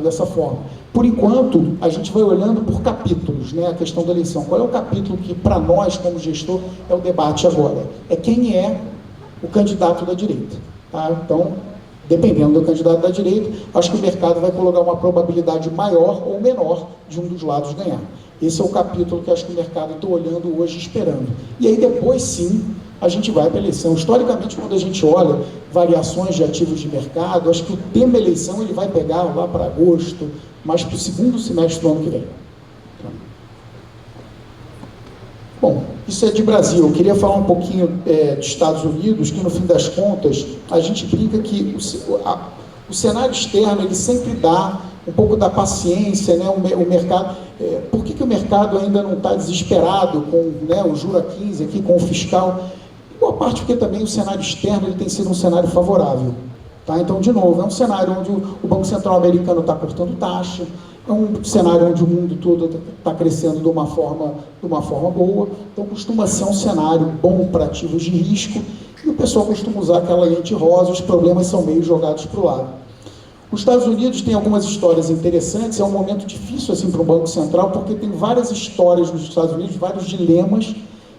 dessa forma. Por enquanto, a gente vai olhando por capítulos, a questão da eleição. Qual é o capítulo que, para nós, como gestor, é o debate agora? É quem é o candidato da direita. Tá? Então, dependendo do candidato da direita, acho que o mercado vai colocar uma probabilidade maior ou menor de um dos lados ganhar. Esse é o capítulo que acho que o mercado está olhando hoje, esperando. E aí depois, sim, a gente vai para a eleição. Historicamente, quando a gente olha variações de ativos de mercado, acho que o tema eleição ele vai pegar lá para agosto, mas para o segundo semestre do ano que vem. Bom, isso é de Brasil. Eu queria falar um pouquinho dos Estados Unidos, que no fim das contas, a gente brinca que o cenário externo ele sempre dá um pouco da paciência, o mercado. Por que o mercado ainda não está desesperado com o juro a 15 aqui, com o fiscal? Boa parte porque também o cenário externo ele tem sido um cenário favorável. Tá? Então, de novo, é um cenário onde o Banco Central americano está cortando taxa, é um cenário onde o mundo todo está crescendo de uma forma boa, então costuma ser um cenário bom para ativos de risco, e o pessoal costuma usar aquela lente rosa, os problemas são meio jogados para o lado. Os Estados Unidos têm algumas histórias interessantes, é um momento difícil assim, para o Banco Central, porque tem várias histórias nos Estados Unidos, vários dilemas,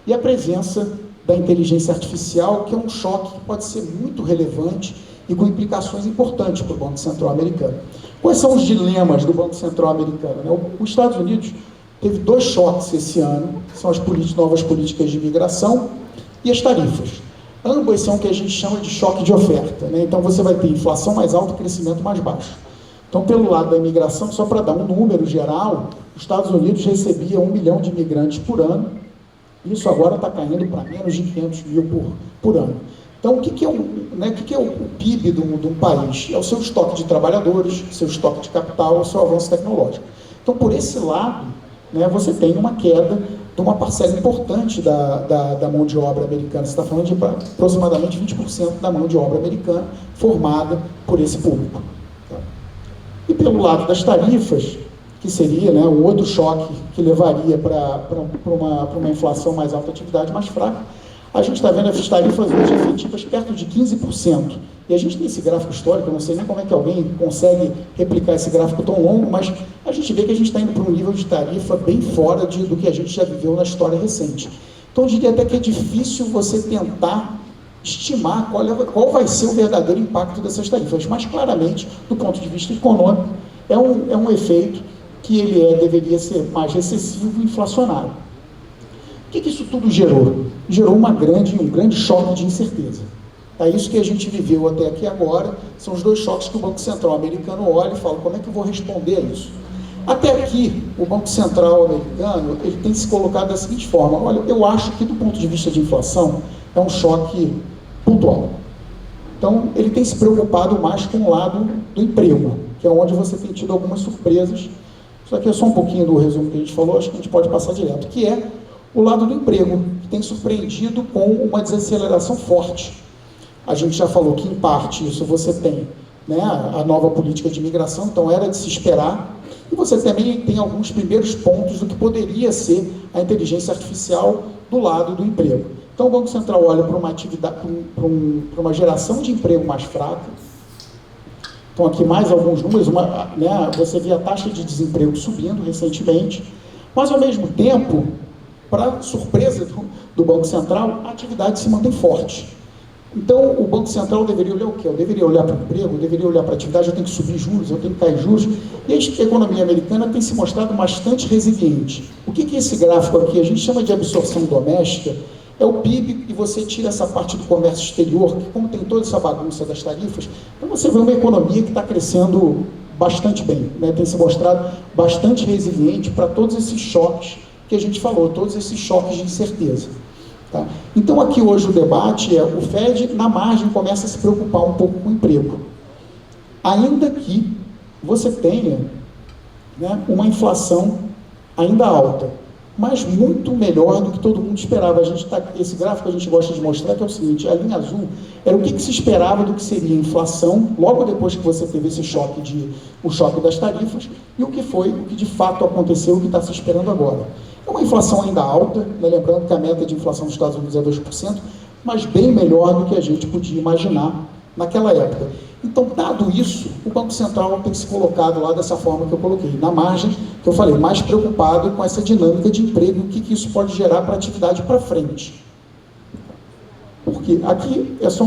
e a presença da inteligência artificial, que é um choque que pode ser muito relevante e com implicações importantes para o Banco Central americano. Quais são os dilemas do Banco Central americano? Os Estados Unidos teve 2 choques esse ano, que são as novas políticas de imigração e as tarifas. Ambas são o que a gente chama de choque de oferta. Então, você vai ter inflação mais alta e crescimento mais baixo. Então, pelo lado da imigração, só para dar um número geral, os Estados Unidos recebia 1 milhão de imigrantes por ano, isso agora está caindo para menos de 500 mil por ano. Então, o que é o PIB de um país? É o seu estoque de trabalhadores, seu estoque de capital, o seu avanço tecnológico. Então, por esse lado, você tem uma queda de uma parcela importante da mão de obra americana. Você está falando de aproximadamente 20% da mão de obra americana formada por esse público. Tá? E pelo lado das tarifas, que seria um outro choque que levaria para uma inflação mais alta, atividade mais fraca, a gente está vendo as tarifas hoje efetivas perto de 15%. E a gente tem esse gráfico histórico, eu não sei nem como é que alguém consegue replicar esse gráfico tão longo, mas a gente vê que a gente está indo para um nível de tarifa bem fora do que a gente já viveu na história recente. Então, eu diria até que é difícil você tentar estimar qual vai ser o verdadeiro impacto dessas tarifas, mas claramente, do ponto de vista econômico, é um efeito que ele deveria ser mais recessivo e inflacionário. O que isso tudo gerou? Gerou um grande choque de incerteza. É isso que a gente viveu até aqui agora, são os 2 choques que o Banco Central americano olha e fala, como é que eu vou responder a isso? Até aqui, o Banco Central americano, ele tem se colocado da seguinte forma, olha, eu acho que do ponto de vista de inflação, é um choque pontual. Então, ele tem se preocupado mais com o lado do emprego, que é onde você tem tido algumas surpresas. Isso aqui é só um pouquinho do resumo que a gente falou, acho que a gente pode passar direto, que é o lado do emprego, que tem surpreendido com uma desaceleração forte. A gente já falou que, em parte, isso você tem, né, a nova política de imigração, então era de se esperar, e você também tem alguns primeiros pontos do que poderia ser a inteligência artificial do lado do emprego. Então, o Banco Central olha para uma atividade, para uma geração de emprego mais fraca. Então, aqui mais alguns números, né, você vê a taxa de desemprego subindo recentemente, mas, ao mesmo tempo, para surpresa do Banco Central, a atividade se mantém forte. Então, o Banco Central deveria olhar o quê? Eu deveria olhar para o emprego, eu deveria olhar para a atividade, eu tenho que subir juros, eu tenho que cair juros. E a economia americana tem se mostrado bastante resiliente. O que é esse gráfico aqui? A gente chama de absorção doméstica, é o PIB, e você tira essa parte do comércio exterior, que como tem toda essa bagunça das tarifas, então você vê uma economia que está crescendo bastante bem, né? Tem se mostrado bastante resiliente para todos esses choques que a gente falou, todos esses choques de incerteza. Tá? Então, aqui hoje o debate é, o Fed, na margem, começa a se preocupar um pouco com o emprego. Ainda que você tenha, né, uma inflação ainda alta, mas muito melhor do que todo mundo esperava. Esse gráfico a gente gosta de mostrar, que é o seguinte, a linha azul era o que se esperava do que seria a inflação, logo depois que você teve esse o choque das tarifas, e o que de fato aconteceu, o que está se esperando agora. É uma inflação ainda alta, né? Lembrando que a meta de inflação dos Estados Unidos é 2%, mas bem melhor do que a gente podia imaginar naquela época. Então, dado isso, o Banco Central tem se colocado lá dessa forma que eu coloquei, na margem, que eu falei, mais preocupado com essa dinâmica de emprego e o que isso pode gerar para a atividade para frente. Porque aqui é só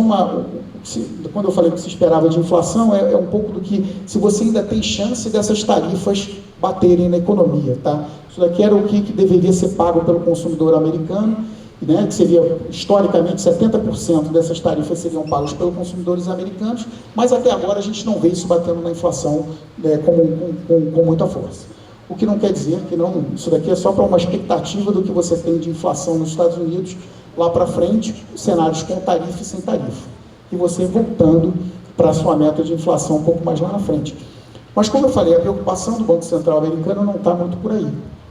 quando eu falei que se esperava de inflação, é um pouco do que, se você ainda tem chance dessas tarifas baterem na economia, tá? Isso daqui era o que deveria ser pago pelo consumidor americano, né, que seria, historicamente, 70% dessas tarifas seriam pagas pelos consumidores americanos, mas até agora a gente não vê isso batendo na inflação, né, com muita força. O que não quer dizer que isso daqui é só para uma expectativa do que você tem de inflação nos Estados Unidos, lá para frente, cenários com tarifa e sem tarifa, e você voltando para a sua meta de inflação um pouco mais lá na frente. Mas, como eu falei, a preocupação do Banco Central americano não está muito por aí.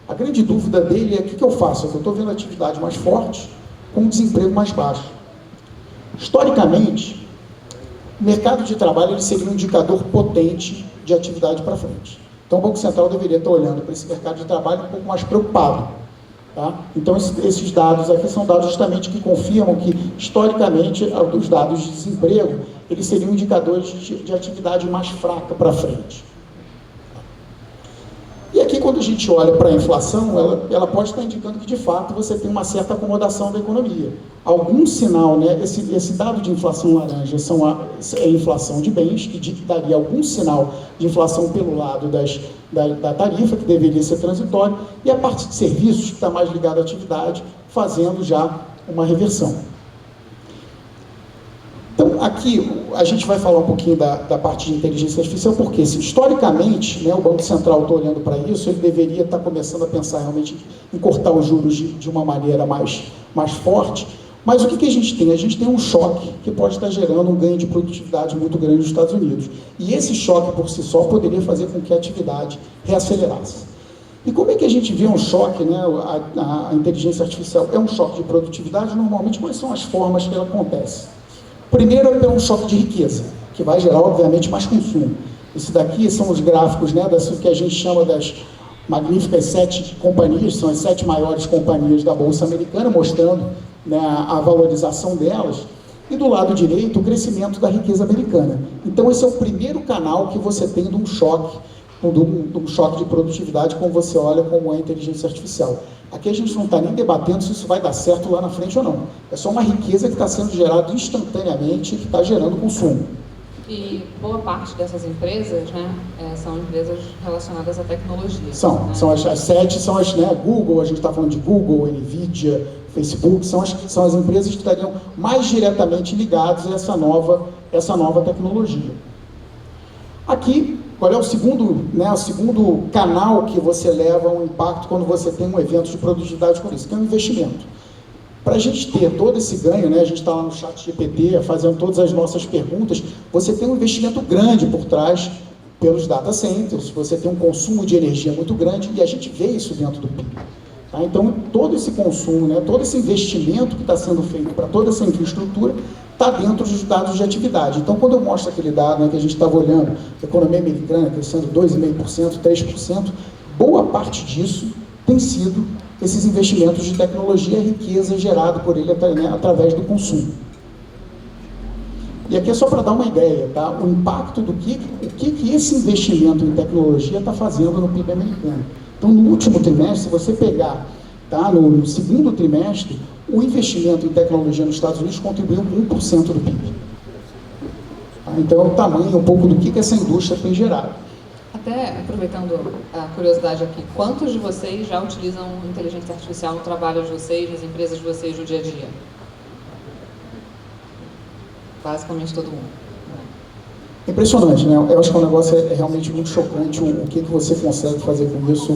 A grande dúvida dele é o que eu faço? É que eu estou vendo atividade mais forte com um desemprego mais baixo. Historicamente, o mercado de trabalho ele seria um indicador potente de atividade para frente. Então, o Banco Central deveria estar olhando para esse mercado de trabalho um pouco mais preocupado. Tá? Então, esses dados aqui são dados justamente que confirmam que, historicamente, os dados de desemprego, eles seriam indicadores de atividade mais fraca para frente. E aqui, quando a gente olha para a inflação, ela pode estar indicando que, de fato, você tem uma certa acomodação da economia. Algum sinal, né? Esse dado de inflação laranja é a inflação de bens, que daria algum sinal de inflação pelo lado da tarifa, que deveria ser transitório, e a parte de serviços, que está mais ligada à atividade, fazendo já uma reversão. Então, aqui, a gente vai falar um pouquinho da parte de inteligência artificial, porque, historicamente, né, o Banco Central está olhando para isso, ele deveria estar começando a pensar realmente em cortar os juros de uma maneira mais forte, mas o que a gente tem? A gente tem um choque que pode estar gerando um ganho de produtividade muito grande nos Estados Unidos. E esse choque, por si só, poderia fazer com que a atividade reacelerasse. E como é que a gente vê um choque, né? A inteligência artificial é um choque de produtividade, normalmente, quais são as formas que ela acontece? Primeiro é um choque de riqueza, que vai gerar, obviamente, mais consumo. Esse daqui são os gráficos, né, das que a gente chama das magníficas 7 companhias, são as 7 maiores companhias da Bolsa Americana, mostrando, né, a valorização delas, e do lado direito o crescimento da riqueza americana. Então esse é o primeiro canal que você tem de um choque de produtividade, quando você olha como é a inteligência artificial. Aqui a gente não está nem debatendo se isso vai dar certo lá na frente ou não. É só uma riqueza que está sendo gerada instantaneamente e que está gerando consumo. E boa parte dessas empresas, né, são empresas relacionadas à tecnologia. São as 7, são as, né, Google, a gente está falando de Google, Nvidia, Facebook, são as empresas que estariam mais diretamente ligadas a essa nova tecnologia. Aqui, qual é o segundo canal que você leva um impacto quando você tem um evento de produtividade com isso, que é um investimento. Para a gente ter todo esse ganho, né, a gente está lá no ChatGPT fazendo todas as nossas perguntas, você tem um investimento grande por trás pelos data centers, você tem um consumo de energia muito grande e a gente vê isso dentro do PIB. Tá? Então, todo esse consumo, né, todo esse investimento que está sendo feito para toda essa infraestrutura está dentro dos dados de atividade. Então, quando eu mostro aquele dado, né, que a gente estava olhando, a economia americana crescendo 2,5%, 3%, boa parte disso tem sido esses investimentos de tecnologia e riqueza gerado por ele, né, através do consumo. E aqui é só para dar uma ideia, tá? O impacto do que esse investimento em tecnologia está fazendo no PIB americano. Então, no último trimestre, se você pegar, tá, no segundo trimestre, o investimento em tecnologia nos Estados Unidos contribuiu com 1% do PIB. Tá? Então, é o tamanho, um pouco do que essa indústria tem gerado. Até aproveitando a curiosidade aqui, quantos de vocês já utilizam inteligência artificial no trabalho de vocês, nas empresas de vocês no dia a dia? Basicamente todo mundo. Impressionante, né? Eu acho que o negócio é realmente muito chocante o que você consegue fazer com isso,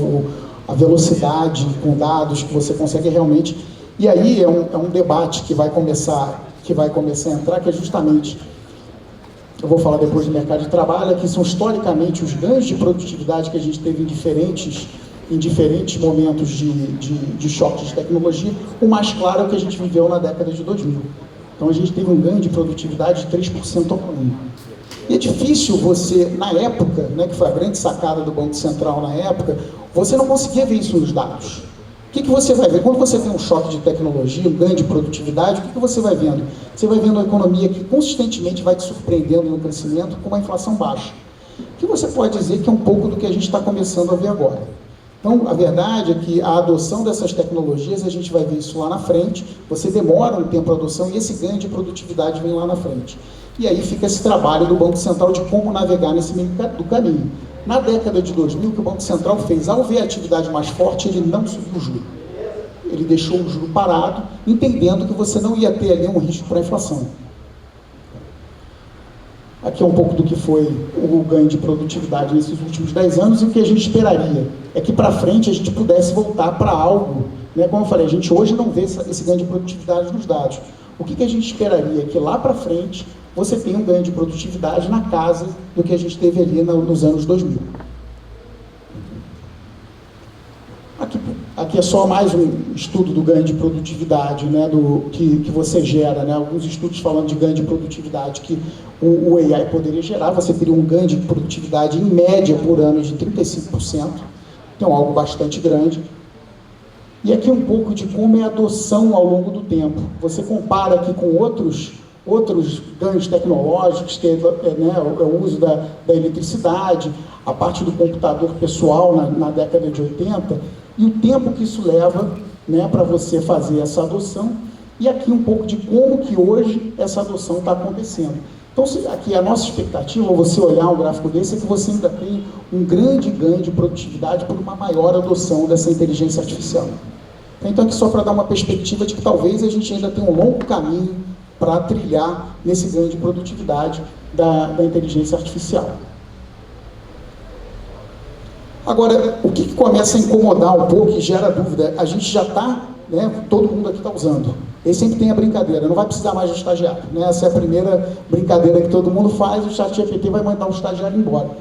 a velocidade com dados que você consegue realmente. E aí é um debate que vai começar a entrar, que é justamente, eu vou falar depois do mercado de trabalho, que são historicamente os ganhos de produtividade que a gente teve em diferentes momentos de choque de tecnologia. O mais claro é o que a gente viveu na década de 2000. Então a gente teve um ganho de produtividade de 3% ao ano. E é difícil você, na época, né, que foi a grande sacada do Banco Central na época, você não conseguia ver isso nos dados. O que você vai ver? Quando você tem um choque de tecnologia, um ganho de produtividade, o que você vai vendo? Você vai vendo uma economia que consistentemente vai te surpreendendo no crescimento com uma inflação baixa. Que você pode dizer que é um pouco do que a gente está começando a ver agora. Então, a verdade é que a adoção dessas tecnologias, a gente vai ver isso lá na frente, você demora um tempo a adoção e esse ganho de produtividade vem lá na frente. E aí fica esse trabalho do Banco Central de como navegar nesse meio do caminho. Na década de 2000, o que o Banco Central fez, ao ver a atividade mais forte, ele não subiu o juro. Ele deixou o juro parado, entendendo que você não ia ter ali um risco para a inflação. Aqui é um pouco do que foi o ganho de produtividade nesses últimos 10 anos e o que a gente esperaria é que para frente a gente pudesse voltar para algo, né? Como eu falei, a gente hoje não vê esse ganho de produtividade nos dados. O que a gente esperaria é que lá para frente você tenha um ganho de produtividade na casa do que a gente teve ali nos anos 2000. Aqui é só mais um estudo do ganho de produtividade, né, que você gera, né, alguns estudos falando de ganho de produtividade que o AI poderia gerar. Você teria um ganho de produtividade em média por ano de 35%, então algo bastante grande. E aqui um pouco de como é a adoção ao longo do tempo. Você compara aqui com outros ganhos tecnológicos, que é, né, o uso da eletricidade, a parte do computador pessoal na década de 80, e o tempo que isso leva, né, para você fazer essa adoção, e aqui um pouco de como que hoje essa adoção está acontecendo. Então, aqui a nossa expectativa, você olhar um gráfico desse, é que você ainda tem um grande ganho de produtividade por uma maior adoção dessa inteligência artificial. Então, aqui só para dar uma perspectiva de que talvez a gente ainda tenha um longo caminho para trilhar nesse ganho de produtividade da inteligência artificial. Agora, o que começa a incomodar um pouco e gera dúvida? A gente já está, né, todo mundo aqui está usando. E sempre tem a brincadeira, não vai precisar mais de estagiário. Né? Essa é a primeira brincadeira que todo mundo faz, o ChatGPT vai mandar o estagiário embora.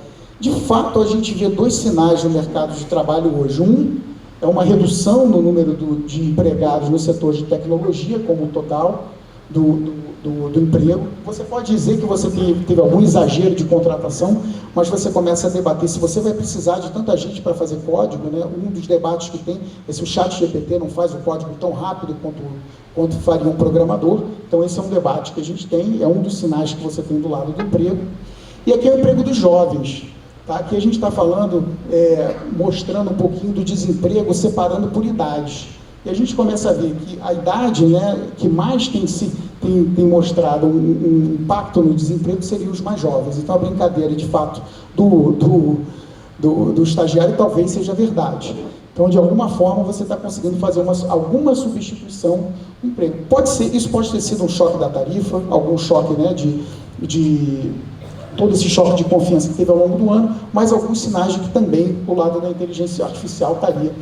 De fato, a gente vê dois sinais no mercado de trabalho hoje. Um é uma redução no número de empregados no setor de tecnologia, como o total do emprego. Você pode dizer que você teve algum exagero de contratação, mas você começa a debater se você vai precisar de tanta gente para fazer código, né? Um dos debates que tem é se o ChatGPT não faz o código tão rápido quanto faria um programador. Então esse é um debate que a gente tem, é um dos sinais que você tem do lado do emprego. E aqui é o emprego dos jovens. Tá? Aqui a gente está falando, mostrando um pouquinho do desemprego, separando por idades. E a gente começa a ver que a idade, né, que mais tem mostrado um impacto no desemprego seriam os mais jovens. Então a brincadeira, de fato, do estagiário talvez seja verdade. Então, de alguma forma, você está conseguindo fazer alguma substituição do emprego. Isso pode ter sido um choque da tarifa, algum choque, né, de todo esse choque de confiança que teve ao longo do ano, mas alguns sinais de que também o lado da inteligência artificial estaria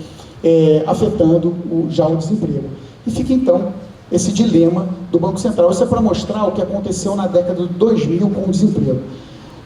afetando já o desemprego. E fica, então, esse dilema do Banco Central. Isso é para mostrar o que aconteceu na década de 2000 com o desemprego.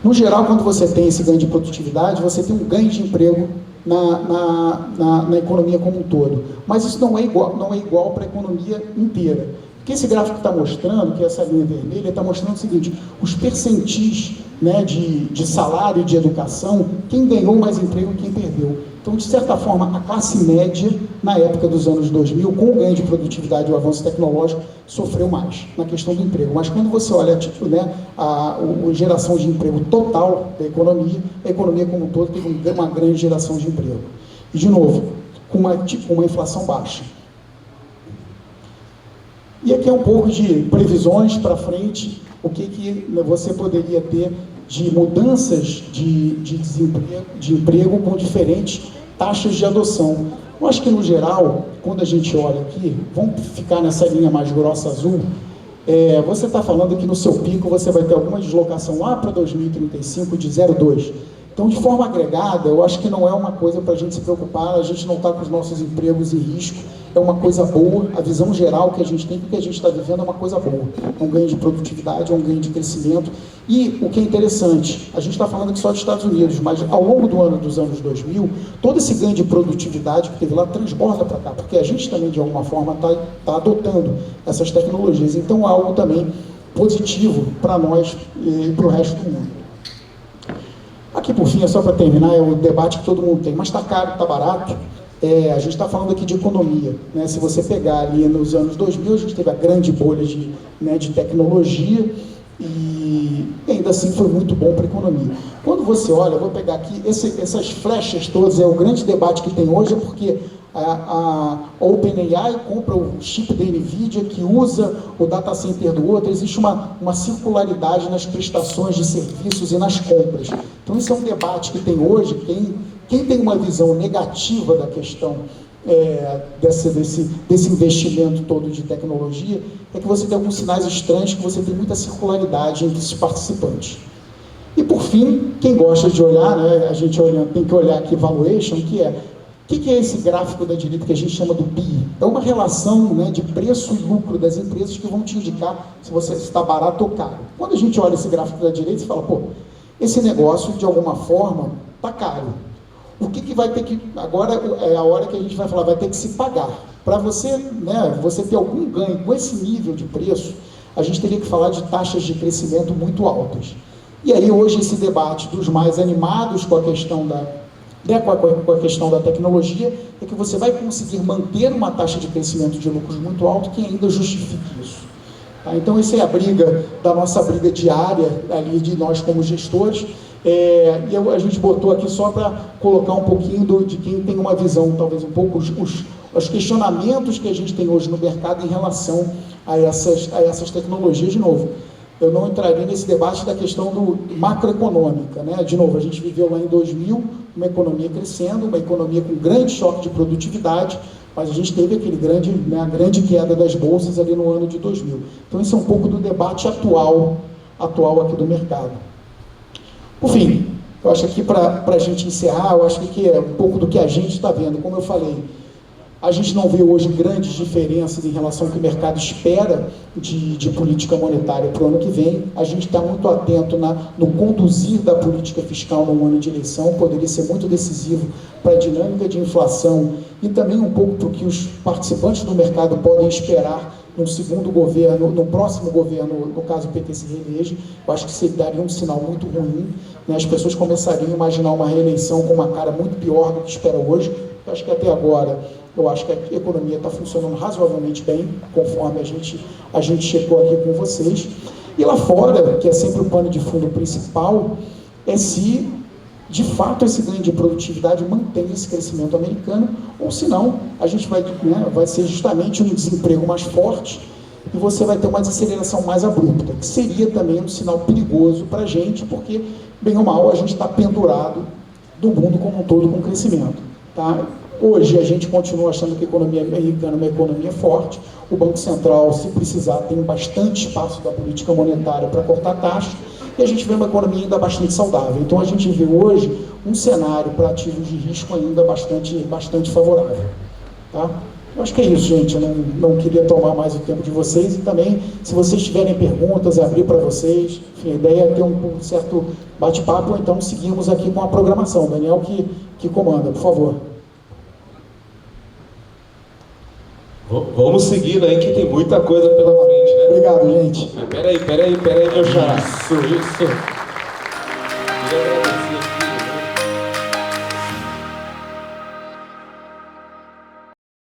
No geral, quando você tem esse ganho de produtividade, você tem um ganho de emprego na economia como um todo. Mas isso não é igual para a economia inteira. O que esse gráfico está mostrando, que essa linha vermelha, está mostrando o seguinte: os percentis, né, de salário e de educação, quem ganhou mais emprego e quem perdeu. Então, de certa forma, a classe média, na época dos anos 2000, com o ganho de produtividade e o avanço tecnológico, sofreu mais na questão do emprego. Mas quando você olha, né, a geração de emprego total da economia, a economia como um todo teve uma grande geração de emprego. E, de novo, com uma inflação baixa. E aqui é um pouco de previsões para frente, o que você poderia ter de mudanças de emprego com diferentes taxas de adoção. Eu acho que, no geral, quando a gente olha aqui, vamos ficar nessa linha mais grossa azul, você está falando que no seu pico você vai ter alguma deslocação lá para 2035 de 0,2. Então, de forma agregada, eu acho que não é uma coisa para a gente se preocupar, a gente não está com os nossos empregos em risco, é uma coisa boa, a visão geral que a gente tem, que a gente está vivendo é uma coisa boa, é um ganho de produtividade, é um ganho de crescimento, e o que é interessante, a gente está falando aqui só dos Estados Unidos, mas ao longo dos anos 2000, todo esse ganho de produtividade que teve lá transborda para cá, porque a gente também, de alguma forma, está adotando essas tecnologias, então é algo também positivo para nós e para o resto do mundo. Aqui, por fim, é só para terminar, é o debate que todo mundo tem, mas está caro, está barato. A gente está falando aqui de economia, né? Se você pegar ali nos anos 2000, a gente teve a grande bolha de tecnologia e ainda assim foi muito bom para a economia. Quando você olha, eu vou pegar aqui, essas flechas todas, o grande debate que tem hoje é porque a OpenAI compra o chip da NVIDIA, que usa o data center do outro, existe uma circularidade nas prestações de serviços e nas compras. Então, isso é um debate que tem hoje. Quem tem uma visão negativa da questão desse investimento todo de tecnologia, é que você tem alguns sinais estranhos, que você tem muita circularidade entre esses participantes. E, por fim, quem gosta de olhar, né, a gente tem que olhar aqui valuation, o que é esse gráfico da direita que a gente chama do PI? É uma relação, né, de preço e lucro das empresas que vão te indicar se você está barato ou caro. Quando a gente olha esse gráfico da direita, você fala, pô, esse negócio, de alguma forma, está caro. O que vai ter que... Agora é a hora que a gente vai falar, vai ter que se pagar. Para você, né, você ter algum ganho com esse nível de preço, a gente teria que falar de taxas de crescimento muito altas. E aí, hoje, esse debate dos mais animados com a questão com a questão da tecnologia, é que você vai conseguir manter uma taxa de crescimento de lucros muito alto que ainda justifique isso. Tá? Então, essa é a briga, da nossa briga diária, ali de nós como gestores, e a gente botou aqui só para colocar um pouquinho de quem tem uma visão, talvez um pouco, os questionamentos que a gente tem hoje no mercado em relação a essas tecnologias. De novo, eu não entraria nesse debate da questão macroeconômica, né? De novo, a gente viveu lá em 2000, uma economia crescendo, uma economia com grande choque de produtividade, mas a gente teve a grande queda das bolsas ali no ano de 2000. Então, isso é um pouco do debate atual aqui do mercado. Por fim, eu acho que para a gente encerrar, eu acho que é um pouco do que a gente está vendo. Como eu falei, a gente não vê hoje grandes diferenças em relação ao que o mercado espera de política monetária para o ano que vem. A gente está muito atento no conduzir da política fiscal no ano de eleição, poderia ser muito decisivo para a dinâmica de inflação e também um pouco para o que os participantes do mercado podem esperar no segundo governo, no próximo governo, no caso o PT se reelege. Eu acho que isso daria um sinal muito ruim, né? As pessoas começariam a imaginar uma reeleição com uma cara muito pior do que espera hoje. Eu acho que até agora, eu acho que a economia está funcionando razoavelmente bem, conforme a gente chegou aqui com vocês. E lá fora, que é sempre o pano de fundo principal, é se, de fato, esse ganho de produtividade mantém esse crescimento americano, ou se não, a gente vai ser justamente um desemprego mais forte e você vai ter uma desaceleração mais abrupta, que seria também um sinal perigoso para a gente, porque, bem ou mal, a gente está pendurado do mundo como um todo com crescimento. Tá? Hoje a gente continua achando que a economia americana é uma economia forte, o Banco Central, se precisar, tem bastante espaço da política monetária para cortar taxas, e a gente vê uma economia ainda bastante saudável. Então a gente vê hoje um cenário para ativos de risco ainda bastante favorável. Tá? Eu acho que é isso, gente. Eu não queria tomar mais o tempo de vocês e também, se vocês tiverem perguntas, abrir para vocês. Enfim, a ideia é ter um certo bate-papo, ou então seguimos aqui com a programação. Daniel que comanda, por favor. Vamos seguindo aí que tem muita coisa pela frente, né? Obrigado, gente. Peraí, meu xará. Isso. Queria agradecer.